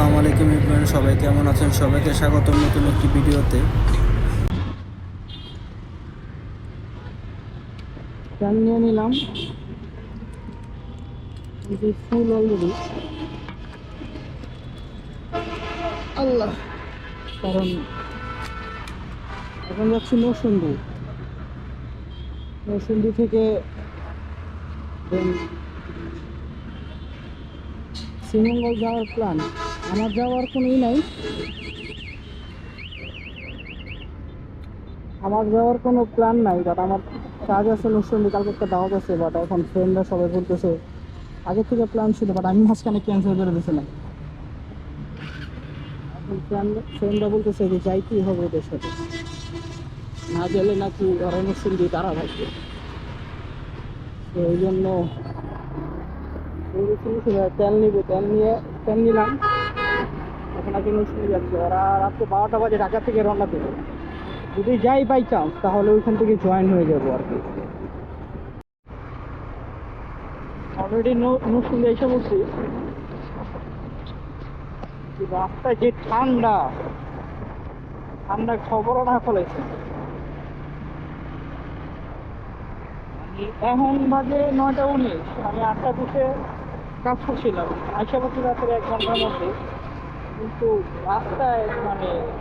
আসসালামু আলাইকুম এভরিওয়ান, সবাই কেমন আছেন? সবাইকে স্বাগতম নতুন একটি ভিডিওতে। ফ্যান নিয়ে নিলাম, কিন্তু ফুল অলরেডি। আল্লাহ, কারণ এখন যাচ্ছি নরসিংদী। নরসিংদী থেকে শ্রীমঙ্গল যাওয়ার প্ল্যান। আমার যাওয়ার কোনোই নাই, আমার যাওয়ার কোনো প্ল্যান নাই, বাট আমার কাজ আছে নরসিংদী, কালকে একটা দাওয়াত আছে। বাট এখন ফ্রেন্ডরা সবাই বলতেছে, আগের থেকে প্ল্যান ছিল, বাট আমি মাঝখানে ক্যান্সেল করে দিয়েছিলাম। এখন ফ্রেন্ডরা বলতেছে যে যাইতেই হবে ওদের সাথে, না গেলে নাকি ওরা নরসিংদী তারা থাকবে। তো এই জন্য তেল নিবে, তেল নিলাম। এখন আগে নরসিংদী যাচ্ছে, ওরা রাত্রে 12টা বাজে ঢাকা থেকে রওনা দেবে। যদি যাই বাই চান্স, তাহলে ওইখান থেকে জয়েন হয়ে যাবো আর কি। অলরেডি নরসিংদী এসে বলছি, রাস্তায় যে ঠান্ডা ঠান্ডা খবরও না ফেলেছে। এখন বাজে 9টা 19, আমি 8টা 20 কাজ করছিলাম। আইসা বলছি রাত্রে 1 ঘন্টার মধ্যে, কিন্তু রাস্তায়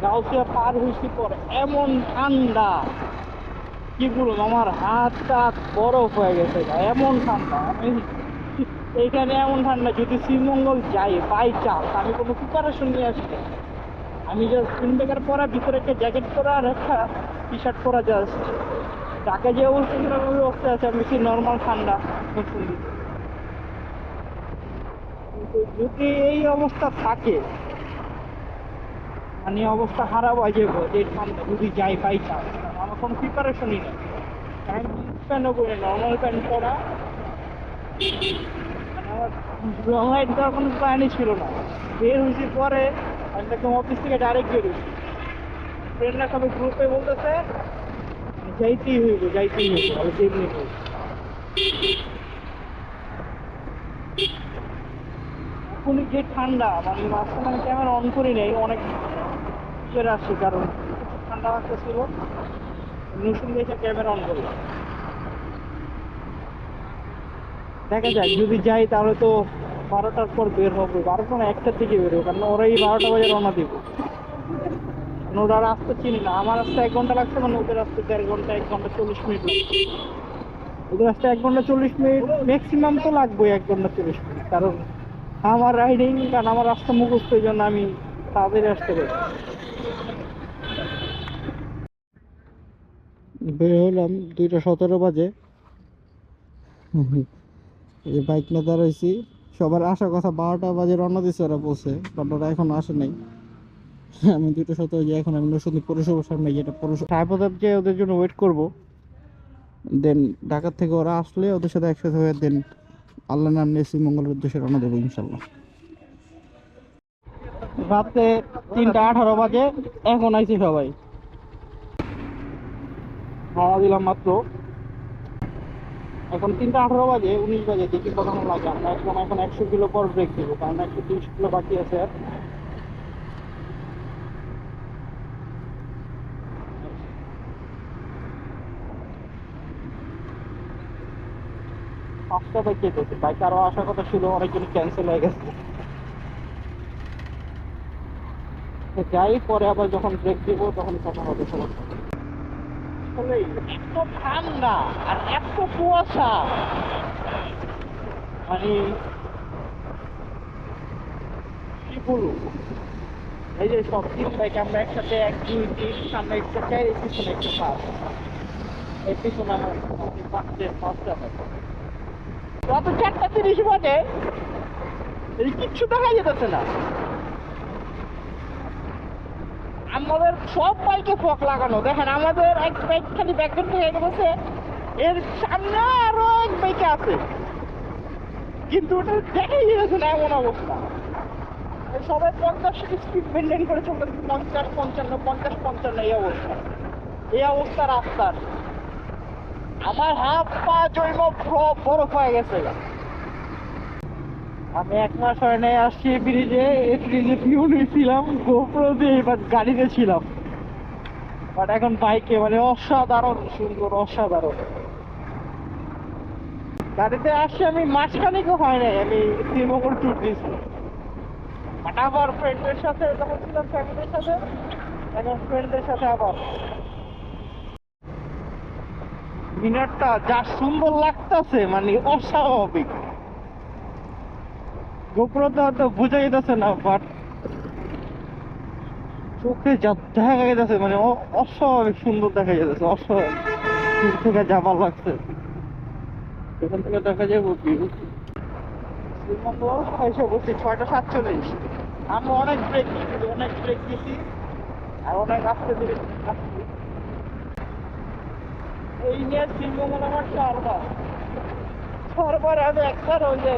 গাউসিয়া পার হয়েছি পর এমন ঠান্ডা, কি বলবো, আমার হাত টাত বরফ হয়ে গেছে। এমন ঠান্ডা, আমি এইখানে এমন ঠান্ডা। যদি শ্রীমঙ্গল যাই বাই চান্স, আমি কোনো প্রিপারেশন নিয়ে আসি না। আমি জাস্ট উইন্ডব্রেকার পরা, ভিতরে একটা জ্যাকেট পরা আর একটা টি শার্ট পরা, জাস্ট ঢাকা যে অবস্থা ছিল ওই অবস্থায় আছে। আমি কি নর্মাল ঠান্ডা শুনি, কিন্তু যদি এই অবস্থা থাকে, অবস্থা খারাপ হয়ে যাবো। যে ঠান্ডা যদি যাই বাই চান্স, আমার কোনো প্রিপারেশনই নেই। আমি জিন্স প্যান্টও করি, নর্মাল প্যান্ট পরা। আমার লং রাইড দেওয়ার কোনো প্ল্যানই ছিল না। বের হয়েছি পরে, আমি একদম অফিস থেকে ডাইরেক্ট বের হয়েছি। ফ্রেন্ডরা সবাই গ্রুপে বলতেছে যাইতেই হইব, যাইতেই হইব, আমি যেমনি হইব। এখনই যে ঠান্ডা, মাঝখানে ক্যামেরা অন করি নাই, অনেক চলে আসছি, কারণ ঠান্ডা লাগতেছিল। নতুন দেখে ক্যামেরা অন করলাম। দেখা যাক, যদি যাই তাহলে তো 12টার পর বের হবো। 12টা না, 1টার দিকে বেরোবো, কারণ ওরাই 12টা বাজে রওনা দিব। ওরা রাস্তা চিনি না। আমার রাস্তা 1 ঘন্টা লাগছে, ওদের রাস্তা 1.5 ঘন্টা, 1 ঘন্টা 40 মিনিট লাগছে। ওদের রাস্তা 1 ঘন্টা 40 মিনিট ম্যাক্সিমাম তো লাগবে, 1 ঘন্টা 40 মিনিট। কারণ আমার রাইডিং, কারণ আমার রাস্তা মুখস্থ, এই জন্য আমি তাড়াতাড়ি আসতে পারি। বের হলাম 2টা 17 বাজে। এই বাইক নিয়ে দাঁড়াইছি। সবার আসার কথা 12টা বাজে রওনা দিচ্ছে, ওরা বলছে, বাট ওরা এখন আসে নাই। আমি 2টা 17 যে এখন আমি নরসিংদী পৌরসভার সামনে গিয়ে সাহেববাজার যে ওদের জন্য ওয়েট করব। দেন ঢাকা থেকে ওরা আসলে ওদের সাথে একসাথে হয়ে দেন আল্লাহ নাম নিয়ে শ্রীমঙ্গলের উদ্দেশ্যে রওনা দেবো ইনশাল্লাহ। রাতে 3টা 18 বাজে, এখন আইছি সবাই। রওনা দিলাম মাত্র। এখন 3টা 18 বাজে, 19 বাজে, দেখি কতক্ষণ লাগে। আমরা এখন 100 কিলো পর ব্রেক দেবো, কারণ 130 কিলো বাকি আছে। আর 5টা বাইক যেতেছে, বাইক আরো আসার কথা ছিল, অনেকজন ক্যান্সেল হয়ে গেছে। যাই, পরে আবার যখন ব্রেক দেবো তখন কথা হবে সবার সাথে। আসলে এত ঠান্ডা আর এত কুয়াশা, মানে কি বলবো। এই যে সব 3 বাইক আমরা একসাথে, 1 2 3, সামনে একটা 4, এই পিছনে একটা 5, এই পিছনে আমার 5টা হয়। রাত 4টা 30 বাজে, কিচ্ছু দেখা যেতেছে না। আমাদের সব বাইকে ফক লাগানো, দেখেন আমাদের এক বাইক খালি ব্যাকগ্রাউন্ড থেকে গেছে, এর সামনে আরো এক বাইকে আছে, কিন্তু ওটা দেখাই যাচ্ছে না, এমন অবস্থা। সবাই 50 স্পিড মেনটেন করে চলতেছে, 50 55, 50 55, এই অবস্থা। এই অবস্থা রাস্তার, আমার হাত পা জৈব বরফ হয়ে গেছে। আমি 1 মাস হয় নাই আসছি ব্রিজে, ব্রিজে ভিউ নিয়েছিলাম গোপ্রো দিয়ে, এবার গাড়িতে ছিলাম, বাট এখন বাইকে মানে অসাধারণ সুন্দর, অসাধারণ। গাড়িতে আসছি আমি মাসখানেকও হয় নাই, আমি শ্রীমঙ্গল ট্যুর দিয়েছি, বাট আবার ফ্রেন্ডদের সাথে যখন ছিলাম ফ্যামিলির সাথে, এখন ফ্রেন্ডদের সাথে আবার। মিনারটা যা সুন্দর লাগতেছে মানে অস্বাভাবিক, গোপ্রোতে হয়তো বোঝা যেতেছে না, বাট চোখে যা দেখা যাইতেছে মানে অস্বাভাবিক সুন্দর দেখা যাইতেছে, অস্বাভাবিক দূর থেকে যা ভালো লাগছে। এখান থেকে দেখা যাবো ভিউ শ্রীমঙ্গল এসে বসছি 6টা 47। আমি অনেক ব্রেক দিয়েছি, অনেক ব্রেক দিয়েছি, আর অনেক আস্তে ধীরে আসছি। এই নিয়ে শ্রীমঙ্গল আমার 4 বার, 4 বার। আমি একবার ওই যে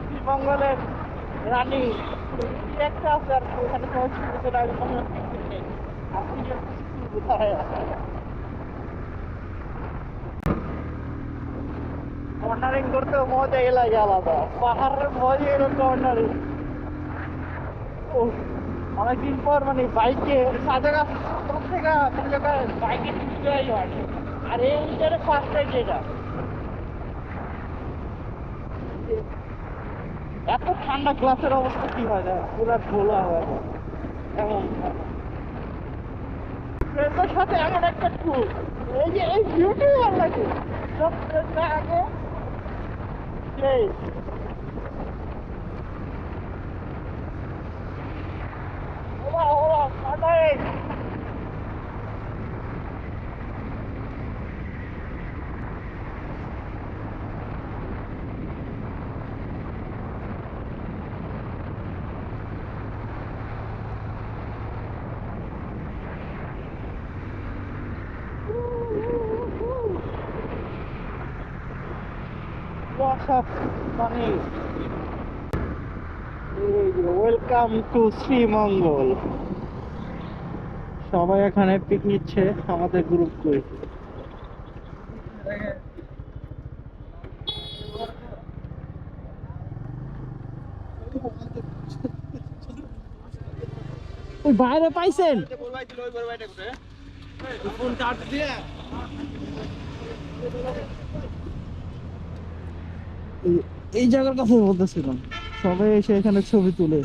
শ্রীমঙ্গলের রানী কি একটা আছে, আর কি ওখানে সবাই ছুটে আমি কোনো টিকিট নেই, আপনি কোথায় কর্নারিং করতে মজা লাগে আলাদা, পাহাড়ের মজা এলো কর্নারিং। ও অনেকদিন পর মানে বাইকে সাজাগা থেকে কোনো জায়গায় বাইকে যাই হয়, আর এই উইন্টারে ফার্স্ট টাইম যেটা এত ঠান্ডা, গ্লাসের অবস্থা কি হয় যায়, পুরা খোলা হয় এমন। ফ্রেন্ডের সাথে এমন একটা ট্যুর, এই যে এই ভিউটাই ভালো লাগে, সব ফ্রেন্ডরা আগে সেই ওরা ওরা কাটায়। মানে ওয়েলকাম টু শ্রীমঙ্গল। সবাই এখানে পিক নিচ্ছে, আমাদের গ্রুপ করে। ওই বাইরে পাইছেন এই জায়গার কথা বলতেছিলাম, সবাই এসে এখানে ছবি তুলে।